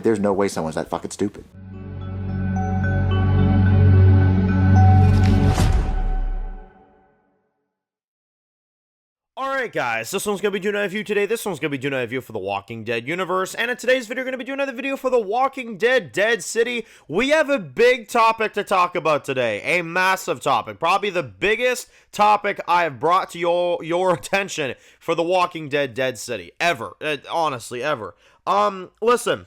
There's no way someone's that fucking stupid. Alright guys, this one's going to be doing a review today. This one's going to be doing a review for the Walking Dead universe. And in today's video, we're going to be doing another video for the Walking Dead Dead City. We have a big topic to talk about today. A massive topic. Probably the biggest topic I have brought to your attention for the Walking Dead Dead City. Ever. Honestly, ever. Listen.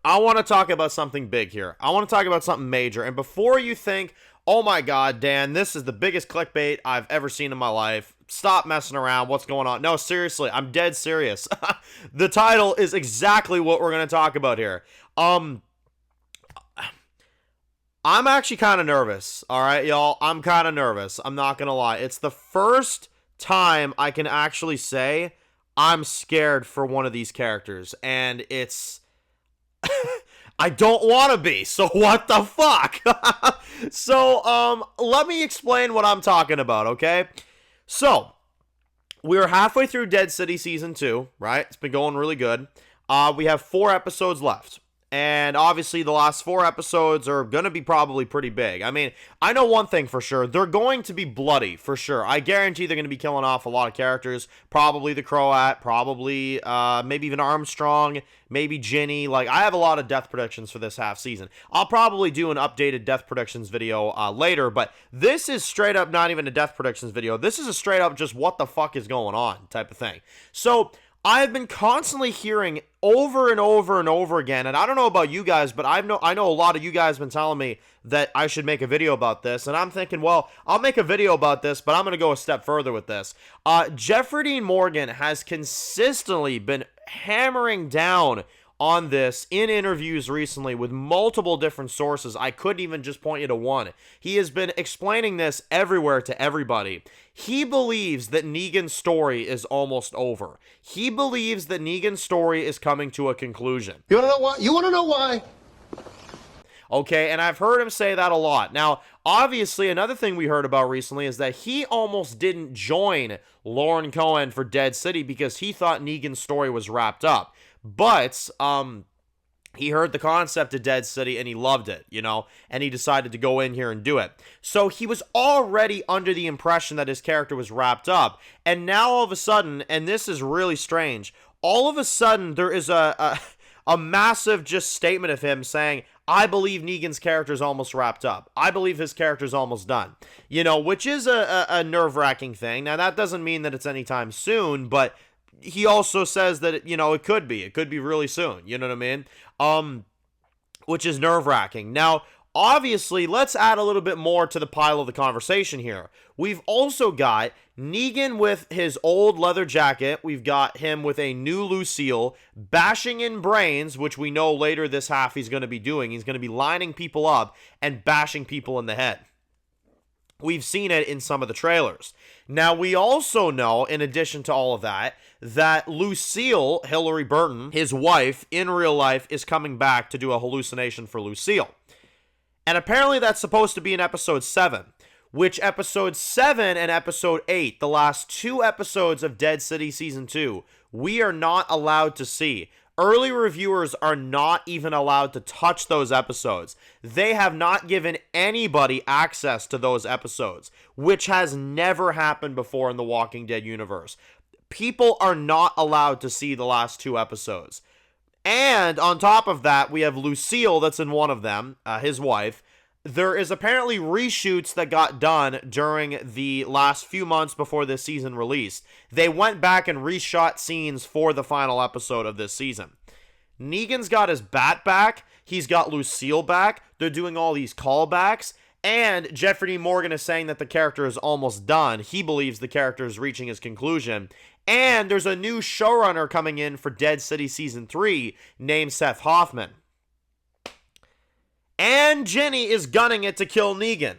I want to talk about something big here. I want to talk about something major. And before you think, oh my god, Dan, this is the biggest clickbait I've ever seen in my life, stop messing around, what's going on? No, seriously, I'm dead serious. The title is exactly what we're going to talk about here. I'm actually kind of nervous, alright, y'all? I'm kind of nervous. I'm not going to lie. It's the first time I can actually say I'm scared for one of these characters. And it's... I don't want to be, so what the fuck? So, let me explain what I'm talking about, okay? So, we're halfway through Dead City Season 2, right? It's been going really good. We have 4 episodes left. And obviously, the last 4 episodes are going to be probably pretty big. I mean, I know one thing for sure. They're going to be bloody, for sure. I guarantee they're going to be killing off a lot of characters. Probably the Croat, probably maybe even Armstrong, maybe Ginny. Like, I have a lot of death predictions for this half season. I'll probably do an updated death predictions video later, but this is straight up not even a death predictions video. This is a straight up just what the fuck is going on type of thing. So, I've been constantly hearing over and over and over again, and I don't know about you guys, but I know a lot of you guys have been telling me that I should make a video about this, and I'm thinking, well, I'll make a video about this, but I'm going to go a step further with this. Jeffrey Dean Morgan has consistently been hammering down on this in interviews recently with multiple different sources. I couldn't even just point you to one. He has been explaining this everywhere to everybody. He believes that Negan's story is almost over. He believes that Negan's story is coming to a conclusion. You want to know why? You want to know why? Okay, and I've heard him say that a lot. Now, obviously, another thing we heard about recently is that he almost didn't join Lauren Cohen for Dead City because he thought Negan's story was wrapped up. But, he heard the concept of Dead City and he loved it, you know, and he decided to go in here and do it. So he was already under the impression that his character was wrapped up. And now all of a sudden, and this is really strange, all of a sudden there is a massive just statement of him saying, I believe Negan's character is almost wrapped up. I believe his character is almost done. You know, which is a nerve-wracking thing. Now, that doesn't mean that it's anytime soon, but he also says that, you know, it could be really soon, you know what I mean? Which is nerve-wracking. Now, obviously, let's add a little bit more to the pile of the conversation here. We've also got Negan with his old leather jacket. We've got him with a new Lucille, bashing in brains, which we know later this half he's going to be doing. He's going to be lining people up and bashing people in the head. We've seen it in some of the trailers. Now, we also know, in addition to all of that, that Lucille, Hillary Burton, his wife, in real life, is coming back to do a hallucination for Lucille. And apparently that's supposed to be in episode 7, which episode 7 and episode 8, the last 2 episodes of Dead City Season 2, we are not allowed to see. Early reviewers are not even allowed to touch those episodes. They have not given anybody access to those episodes, which has never happened before in the Walking Dead universe. People are not allowed to see the last 2 episodes. And on top of that, we have Lucille that's in one of them, his wife. There is apparently reshoots that got done during the last few months before this season released. They went back and reshot scenes for the final episode of this season. Negan's got his bat back. He's got Lucille back. They're doing all these callbacks. And Jeffrey Dean Morgan is saying that the character is almost done. He believes the character is reaching his conclusion. And there's a new showrunner coming in for Dead City Season 3 named Seth Hoffman. And Jenny is gunning it to kill Negan.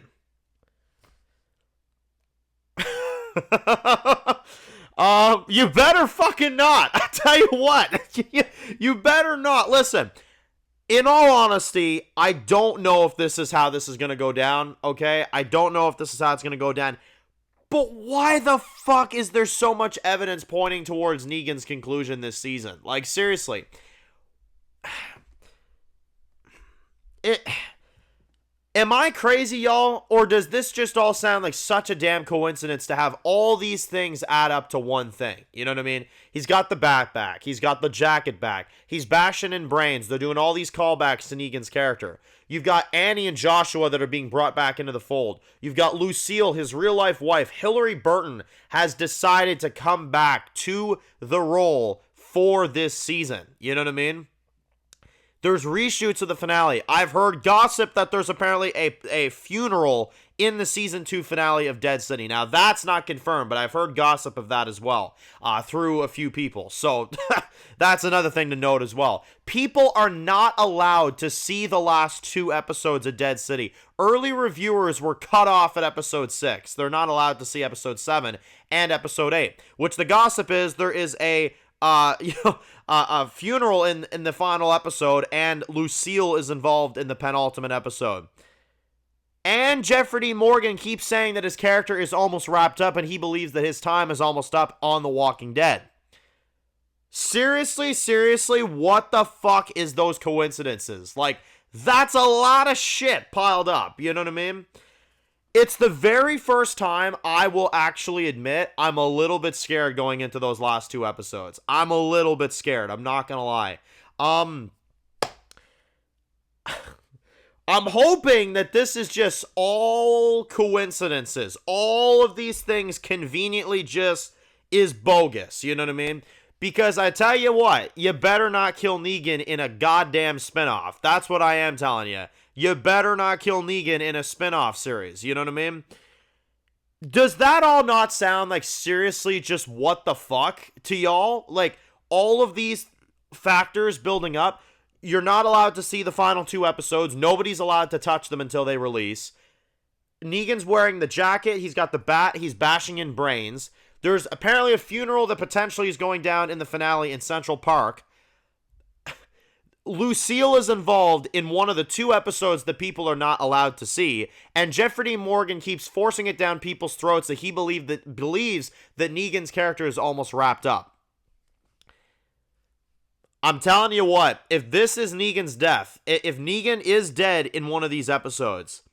You better fucking not. I tell you what. You better not. Listen, in all honesty, I don't know if this is how this is going to go down, okay? I don't know if this is how it's going to go down. But why the fuck is there so much evidence pointing towards Negan's conclusion this season? Like, seriously. Am I crazy, y'all? Or does this just all sound like such a damn coincidence to have all these things add up to one thing? You know what I mean? He's got the bat back. He's got the jacket back. He's bashing in brains. They're doing all these callbacks to Negan's character. You've got Annie and Joshua that are being brought back into the fold. You've got Lucille, his real-life wife. Hillary Burton has decided to come back to the role for this season. You know what I mean? There's reshoots of the finale. I've heard gossip that there's apparently a funeral in the season 2 finale of Dead City. Now, that's not confirmed, but I've heard gossip of that as well through a few people. So, that's another thing to note as well. People are not allowed to see the last 2 episodes of Dead City. Early reviewers were cut off at episode 6. They're not allowed to see episode 7 and episode 8, which the gossip is there is a funeral in the final episode, and Lucille is involved in the penultimate episode. And Jeffrey D. Morgan keeps saying that his character is almost wrapped up, and he believes that his time is almost up on The Walking Dead. Seriously, what the fuck is those coincidences? Like, that's a lot of shit piled up, you know what I mean? It's the very first time I will actually admit I'm a little bit scared going into those last 2 episodes. I'm a little bit scared. I'm not gonna lie. I'm hoping that this is just all coincidences. All of these things conveniently just is bogus. You know what I mean? Because I tell you what, you better not kill Negan in a goddamn spinoff. That's what I am telling you. You better not kill Negan in a spin-off series. You know what I mean? Does that all not sound like seriously just what the fuck to y'all? Like, all of these factors building up, you're not allowed to see the final 2 episodes. Nobody's allowed to touch them until they release. Negan's wearing the jacket. He's got the bat. He's bashing in brains. There's apparently a funeral that potentially is going down in the finale in Central Park. Lucille is involved in one of the 2 episodes that people are not allowed to see, and Jeffrey D. Morgan keeps forcing it down people's throats that he believes that Negan's character is almost wrapped up. I'm telling you what, if this is Negan's death, if Negan is dead in one of these episodes,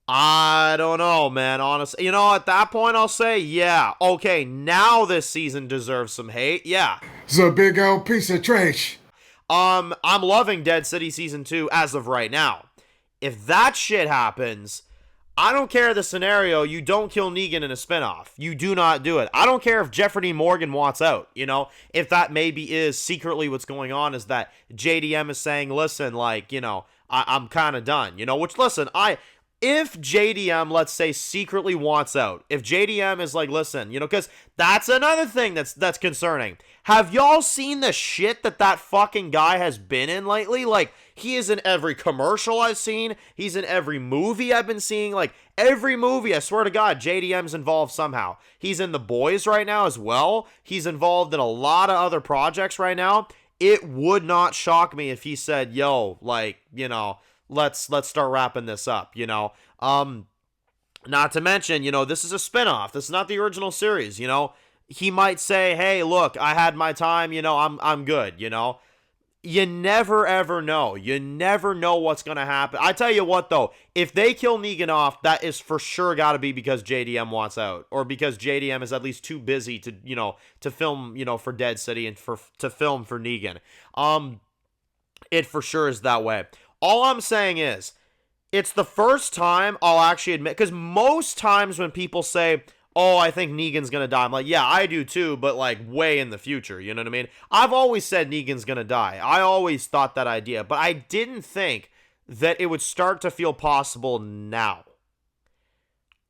I don't know, man, honestly. You know, at that point, I'll say, yeah, okay, now this season deserves some hate, yeah. It's a big old piece of trash. I'm loving Dead City Season 2 as of right now. If that shit happens, I don't care the scenario, you don't kill Negan in a spinoff. You do not do it. I don't care if Jeffrey D. Morgan wants out, you know? If that maybe is secretly what's going on, is that JDM is saying, listen, like, you know, I'm kind of done, you know? Which, listen, if JDM, let's say, secretly wants out, if JDM is like, listen, you know, because that's another thing that's concerning. Have y'all seen the shit that fucking guy has been in lately? Like, he is in every commercial I've seen. He's in every movie I've been seeing. Like, every movie, I swear to God, JDM's involved somehow. He's in The Boys right now as well. He's involved in a lot of other projects right now. It would not shock me if he said, yo, like, you know, let's start wrapping this up, you know? Not to mention, you know, this is a spinoff. This is not the original series, you know? He might say, hey, look, I had my time, you know, I'm good, you know? You never, ever know. You never know what's going to happen. I tell you what, though, if they kill Negan off, that is for sure got to be because JDM wants out, or because JDM is at least too busy to, you know, to film, you know, for Dead City and to film for Negan. It for sure is that way. All I'm saying is, it's the first time I'll actually admit, because most times when people say, oh, I think Negan's gonna die, I'm like, yeah, I do too, but like way in the future, you know what I mean? I've always said Negan's gonna die. I always thought that idea, but I didn't think that it would start to feel possible now.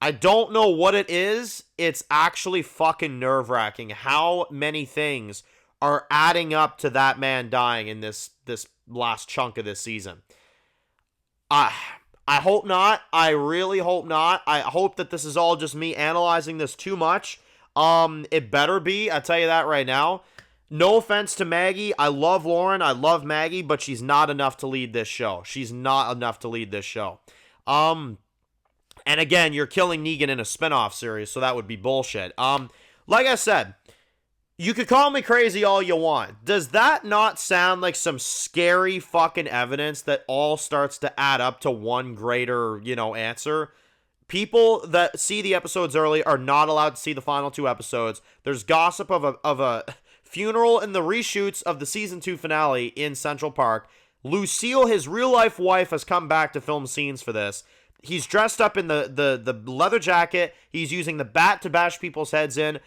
I don't know what it is. It's actually fucking nerve-wracking how many things are adding up to that man dying in this last chunk of this season. I hope not. I really hope not. I hope that this is all just me analyzing this too much. It better be. I tell you that right now. No offense to Maggie. I love Lauren. I love Maggie, but she's not enough to lead this show. She's not enough to lead this show. And again, you're killing Negan in a spinoff series, so that would be bullshit. Like I said, You could call me crazy all you want. Does that not sound like some scary fucking evidence that all starts to add up to one greater, answer? People that see the episodes early are not allowed to see the final 2 episodes. There's gossip of a funeral in the reshoots of the season 2 finale in Central Park. Lucille, his real-life wife, has come back to film scenes for this. He's dressed up in the leather jacket. He's using the bat to bash people's heads in.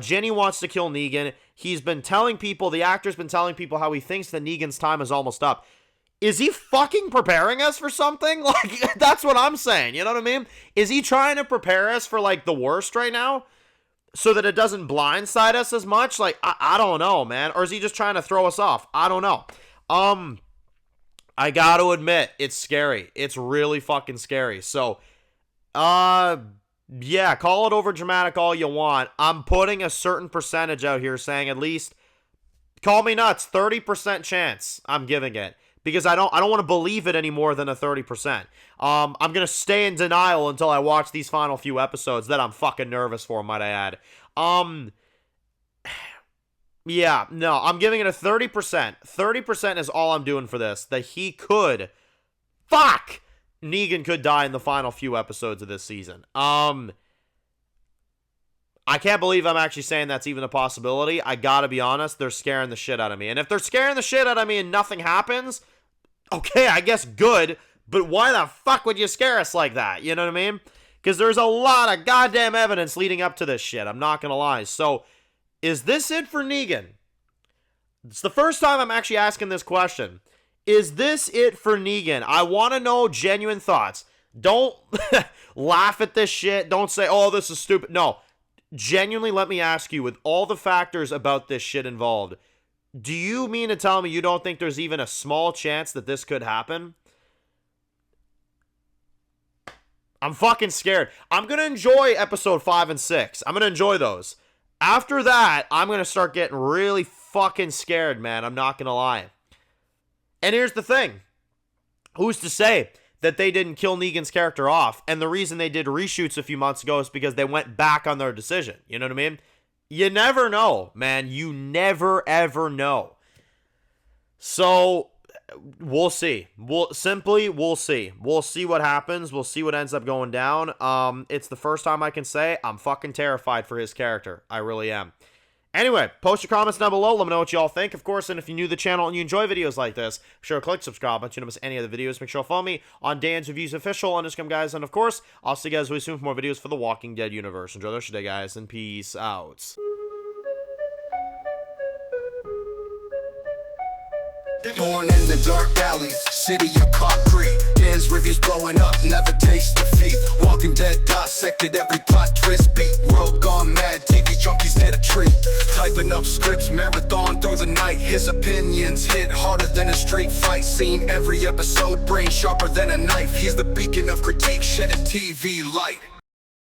Jenny wants to kill Negan. He's been telling people, the actor's been telling people how he thinks that Negan's time is almost up. Is he fucking preparing us for something? Like, that's what I'm saying. You know what I mean? Is he trying to prepare us for, like, the worst right now? So that it doesn't blindside us as much? Like, I don't know, man. Or is he just trying to throw us off? I don't know. I gotta admit, it's scary. It's really fucking scary. So, yeah, call it over dramatic all you want. I'm putting a certain percentage out here saying at least, call me nuts, 30% chance I'm giving it. Because I don't want to believe it any more than a 30%. I'm going to stay in denial until I watch these final few episodes that I'm fucking nervous for, might I add. Yeah, no, I'm giving it a 30%. 30% is all I'm doing for this. That he could, Negan could die in the final few episodes of this season. I can't believe I'm actually saying that's even a possibility. I gotta be honest, they're scaring the shit out of me. And if they're scaring the shit out of me and nothing happens, okay, I guess good, but why the fuck would you scare us like that? You know what I mean? Because there's a lot of goddamn evidence leading up to this shit, I'm not gonna lie. So, is this it for Negan? It's the first time I'm actually asking this question. Is this it for Negan? I want to know genuine thoughts. Don't laugh at this shit. Don't say, oh, this is stupid. No. Genuinely, let me ask you, with all the factors about this shit involved, do you mean to tell me you don't think there's even a small chance that this could happen? I'm fucking scared. I'm going to enjoy episode 5 and 6. I'm going to enjoy those. After that, I'm going to start getting really fucking scared, man. I'm not going to lie. And here's the thing. Who's to say that they didn't kill Negan's character off? And the reason they did reshoots a few months ago is because they went back on their decision. You know what I mean? You never know, man. You never, ever know. So, we'll see. We'll see. We'll see what happens. We'll see what ends up going down. It's the first time I can say I'm fucking terrified for his character. I really am. Anyway, post your comments down below. Let me know what you all think. Of course, and if you're new to the channel and you enjoy videos like this, be sure to click subscribe so you don't miss any other videos. Make sure to follow me on Dan's Reviews Official on Instagram, guys. And of course, I'll see you guys really soon for more videos for the Walking Dead universe. Enjoy the rest of your day, guys, and peace out. Born in the dark alleys, city of concrete. Dan's reviews blowing up, never taste defeat. Walking Dead dissected every plot twist beat. World gone mad, TV junkies need a treat. Typing up scripts, marathon through the night. His opinions hit harder than a street fight scene. Every episode, brain sharper than a knife. He's the beacon of critique, shedding TV light.